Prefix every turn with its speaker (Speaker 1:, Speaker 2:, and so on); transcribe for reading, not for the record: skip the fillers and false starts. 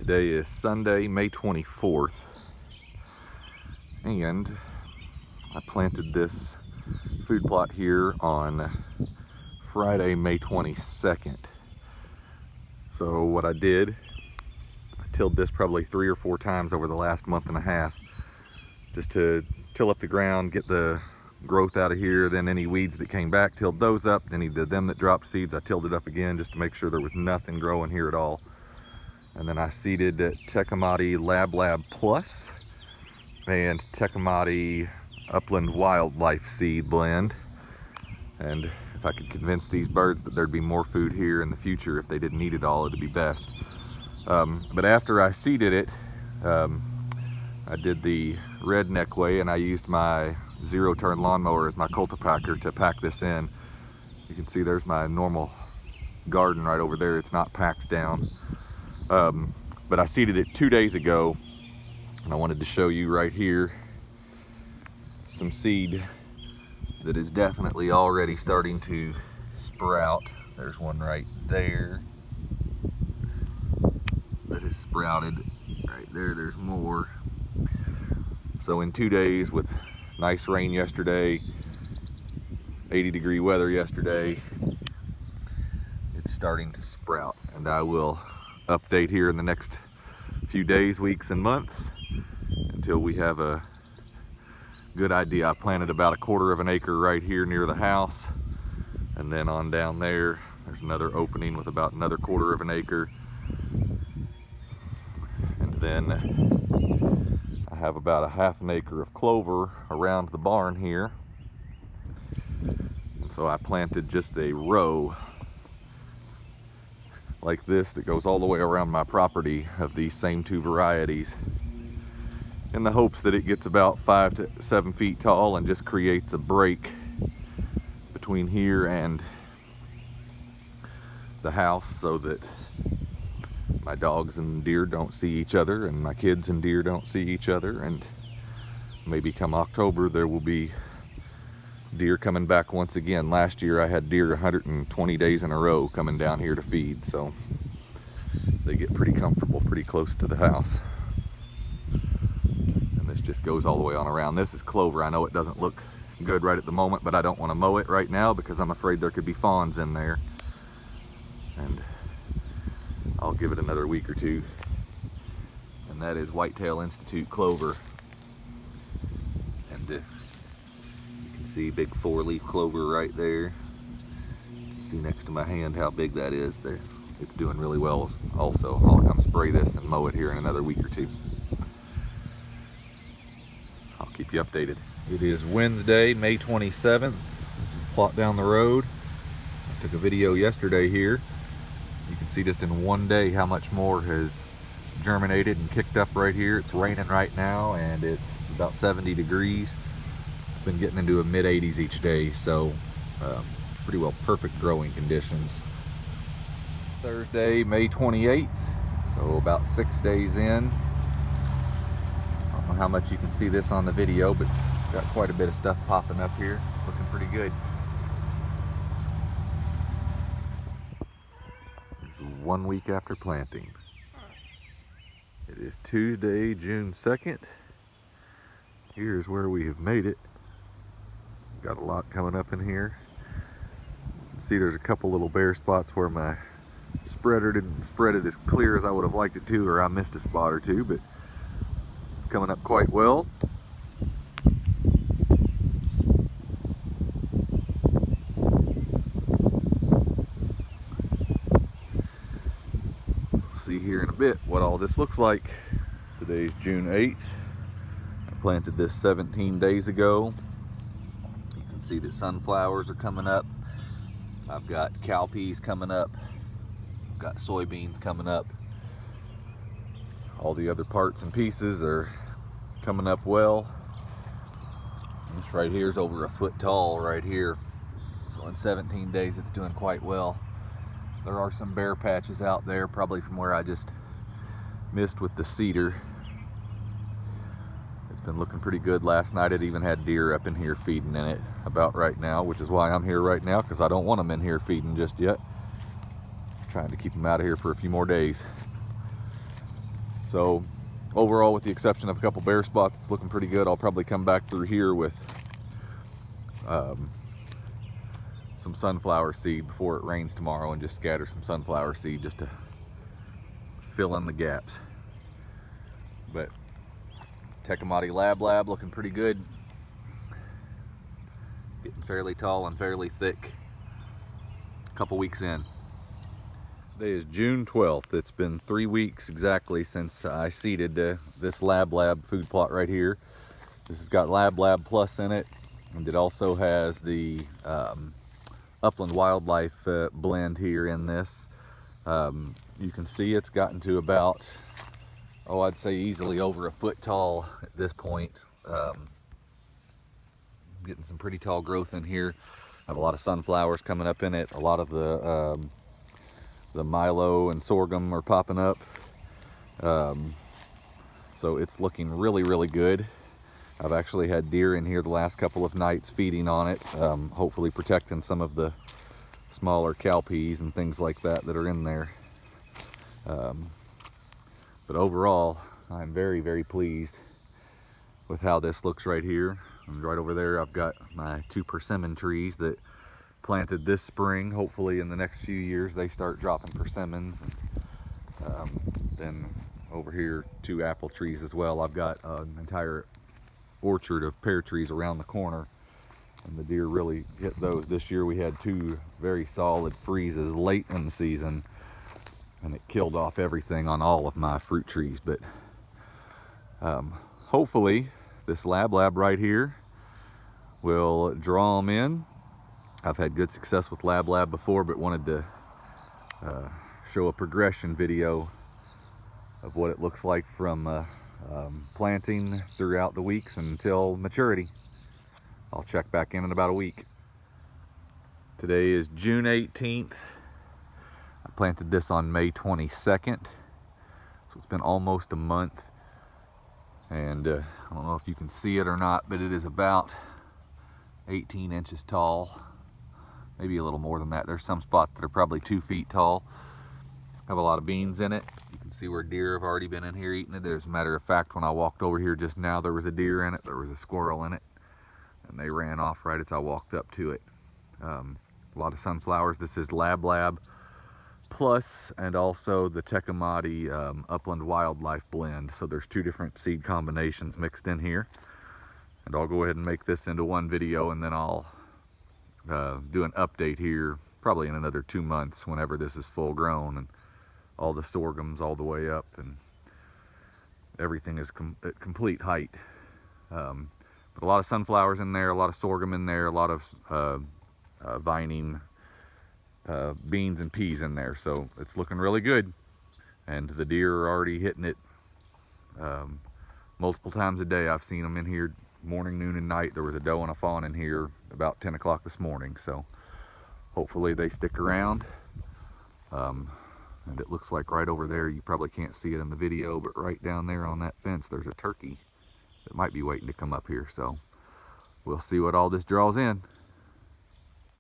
Speaker 1: Today is Sunday, May 24th, and I planted this food plot here on Friday, May 22nd. So what I did, I tilled this probably 3 or 4 times over the last month and a half, just to till up the ground, get the growth out of here. Then any weeds that came back, tilled those up. Any of them that dropped seeds, I tilled it up again just to make sure there was nothing growing here at all. And then I seeded Tecomate LabLab Plus and Tecomate Upland Wildlife seed blend. And if I could convince these birds that there'd be more food here in the future, if they didn't eat it all, it'd be best. But after I seeded it, I did the redneck way, and I used my 0-turn lawnmower as my cultipacker to pack this in. You can see there's my normal garden right over there. It's not packed down. But I seeded it 2 days ago, and I wanted to show you right here some seed that is definitely already starting to sprout. There's one right there that is sprouted. Right there, there's more. So in 2 days, with nice rain yesterday, 80-degree weather yesterday, it's starting to sprout, and I will update here in the next few days, weeks, and months until we have a good idea. I planted about 1/4 of an acre right here near the house, and then on down there's another opening with about another 1/4 of an acre, and then I have about 1/2 an acre of clover around the barn here. And so I planted just a row like this that goes all the way around my property of these same 2 varieties, in the hopes that it gets about 5 to 7 feet tall and just creates a break between here and the house, so that my dogs and deer don't see each other, and my kids and deer don't see each other. And maybe come October there will be deer coming back once again. Last year I had deer 120 days in a row coming down here to feed, so they get pretty comfortable pretty close to the house. And this just goes all the way on around. This is clover. I know it doesn't look good right at the moment, but I don't want to mow it right now because I'm afraid there could be fawns in there, and I'll give it another week or 2. And that is Whitetail Institute clover. And you can see big 4-leaf clover right there. You can see next to my hand how big that is there. It's doing really well also. I'll come spray this and mow it here in another week or 2. I'll keep you updated. It is Wednesday, May 27th. This is the plot down the road. I took a video yesterday here. You can see just in 1 day how much more has germinated and kicked up right here. It's raining right now, and it's about 70 degrees. It's been getting into a mid-80s each day, so pretty well perfect growing conditions. Thursday, May 28th, so about 6 days in. I don't know how much you can see this on the video, but got quite a bit of stuff popping up here. Looking pretty good. 1 week after planting. It is Tuesday, June 2nd. Here's where we have made it. Got a lot coming up in here. See, there's a couple little bare spots where my spreader didn't spread it as clear as I would have liked it to, or I missed a spot or 2, but it's coming up quite well. See here in a bit what all this looks like. Today's June 8th. I planted this 17 days ago. You can see that sunflowers are coming up. I've got cowpeas coming up. I've got soybeans coming up. All the other parts and pieces are coming up well. This right here is over 1 foot tall right here. So in 17 days it's doing quite well. There are some bare patches out there, probably from where I just missed with the cedar. It's been looking pretty good. Last night it even had deer up in here feeding in it about right now, which is why I'm here right now, because I don't want them in here feeding just yet. I'm trying to keep them out of here for a few more days. So overall, with the exception of a couple bare spots, it's looking pretty good. I'll probably come back through here with some sunflower seed before it rains tomorrow and just scatter some sunflower seed just to fill in the gaps. But Tecomate LabLab looking pretty good. Getting fairly tall and fairly thick. A couple weeks in. Today is June 12th. It's been 3 weeks exactly since I seeded this LabLab food plot right here. This has got LabLab Plus in it, and it also has the Upland Wildlife blend here in this. You can see it's gotten to about, I'd say easily over a foot tall at this point. Getting some pretty tall growth in here. I have a lot of sunflowers coming up in it. A lot of the milo and sorghum are popping up. So it's looking really, really good. I've actually had deer in here the last couple of nights feeding on it, hopefully protecting some of the smaller cowpeas and things like that that are in there. But overall, I'm very, very pleased with how this looks right here. And right over there, I've got my 2 persimmon trees that planted this spring. Hopefully in the next few years, they start dropping persimmons. And then over here, 2 apple trees as well. I've got an entire orchard of pear trees around the corner, and the deer really hit those. This year we had 2 very solid freezes late in the season, and it killed off everything on all of my fruit trees. But hopefully this LabLab right here will draw them in. I've had good success with LabLab before, but wanted to show a progression video of what it looks like from planting throughout the weeks until maturity. I'll check back in about a week. Today is June 18th. I planted this on May 22nd, so it's been almost a month. And I don't know if you can see it or not, but it is about 18 inches tall, maybe a little more than that. There's some spots that are probably 2 feet tall. Have a lot of beans in it. You can see where deer have already been in here eating it. As a matter of fact, when I walked over here just now, there was a deer in it, there was a squirrel in it, and they ran off right as I walked up to it. A lot of sunflowers. This is LabLab Plus, and also the Tecomate Upland Wildlife blend. So there's 2 different seed combinations mixed in here. And I'll go ahead and make this into one video, and then I'll do an update here probably in another 2 months whenever this is full grown and all the sorghum's all the way up and everything is at complete height. But a lot of sunflowers in there, a lot of sorghum in there, a lot of vining beans and peas in there. So it's looking really good. And the deer are already hitting it multiple times a day. I've seen them in here morning, noon, and night. There was a doe and a fawn in here about 10 o'clock this morning. So hopefully they stick around. And it looks like right over there, you probably can't see it in the video, but right down there on that fence, there's a turkey that might be waiting to come up here. So we'll see what all this draws in.